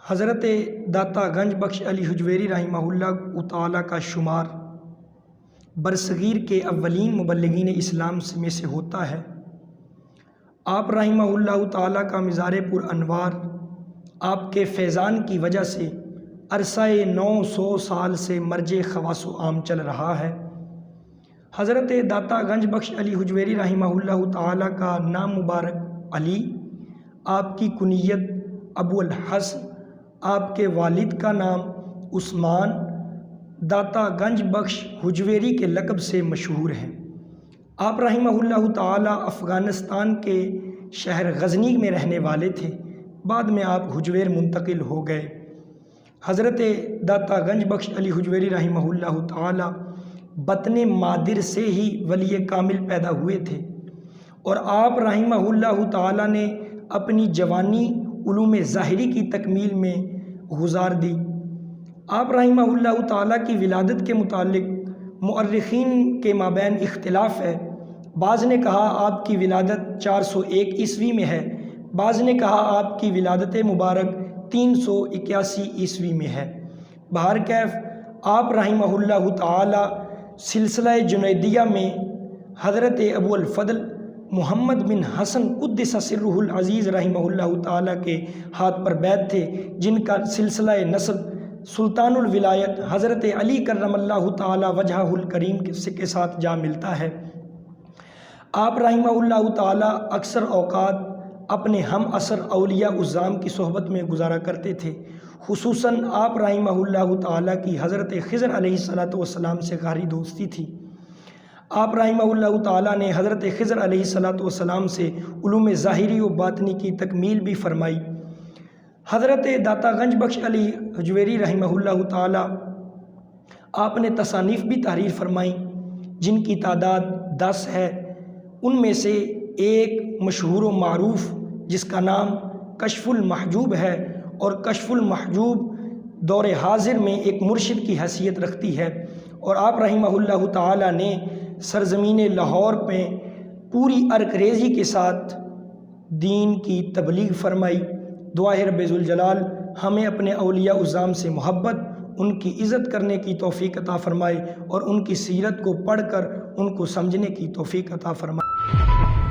حضرت داتا گنج بخش علی حجویری رحمہ اللہ تعالیٰ کا شمار برصغیر کے اولین مبلغین اسلام میں سے ہوتا ہے۔ آپ رحمہ اللہ تعالیٰ کا مزار پر انوار آپ کے فیضان کی وجہ سے عرصہ 900 سال سے مرج خواص و عام چل رہا ہے۔ حضرت داتا گنج بخش علی حجویری رحمہ اللہ تعالیٰ کا نام مبارک علی، آپ کی کنیت ابو الحسن، آپ کے والد کا نام عثمان، داتا گنج بخش حجویری کے لقب سے مشہور ہیں۔ آپ رحمہ اللہ تعالیٰ افغانستان کے شہر غزنی میں رہنے والے تھے، بعد میں آپ حجویر منتقل ہو گئے۔ حضرت داتا گنج بخش علی حجویری رحمہ اللہ تعالیٰ بطن مادر سے ہی ولی کامل پیدا ہوئے تھے، اور آپ رحمہ اللہ تعالیٰ نے اپنی جوانی علوم ظاہری کی تکمیل میں گزار دی۔ آپ رحمہ اللہ تعالیٰ کی ولادت کے متعلق مؤرخین کے مابین اختلاف ہے۔ بعض نے کہا آپ کی ولادت 401 عیسوی میں ہے، بعض نے کہا آپ کی ولادت مبارک 381 عیسوی میں ہے۔ بہرکیف آپ رحمہ اللہ تعالیٰ سلسلہ جنیدیہ میں حضرت ابو الفضل محمد بن حسن قدس سرہ العزیز رحمہ اللہ تعالیٰ کے ہاتھ پر بیعت تھے، جن کا سلسلہ نسب سلطان الولایت حضرت علی کرم اللہ تعالیٰ وجہہ الکریم کے ساتھ جا ملتا ہے۔ آپ رحمہ اللہ تعالیٰ اکثر اوقات اپنے ہم عصر اولیاء اعظام کی صحبت میں گزارا کرتے تھے۔ خصوصاً آپ رحمہ اللہ تعالیٰ کی حضرت خضر علیہ السلام سے گہری دوستی تھی۔ آپ رحمہ اللہ تعالیٰ نے حضرت خضر علیہ السلام سے علوم ظاہری و باطنی کی تکمیل بھی فرمائی۔ حضرت داتا گنج بخش علی حجویری رحمہ اللہ تعالیٰ آپ نے تصانیف بھی تحریر فرمائیں، جن کی تعداد 10 ہے۔ ان میں سے ایک مشہور و معروف جس کا نام کشف المحجوب ہے، اور کشف المحجوب دور حاضر میں ایک مرشد کی حیثیت رکھتی ہے، اور آپ رحمہ اللہ تعالیٰ نے سرزمین لاہور میں پوری عرق ریزی کے ساتھ دین کی تبلیغ فرمائی۔ دعا ہے رب ذوالجلال ہمیں اپنے اولیاء اعظام سے محبت، ان کی عزت کرنے کی توفیق عطا فرمائے، اور ان کی سیرت کو پڑھ کر ان کو سمجھنے کی توفیق عطا فرمائے۔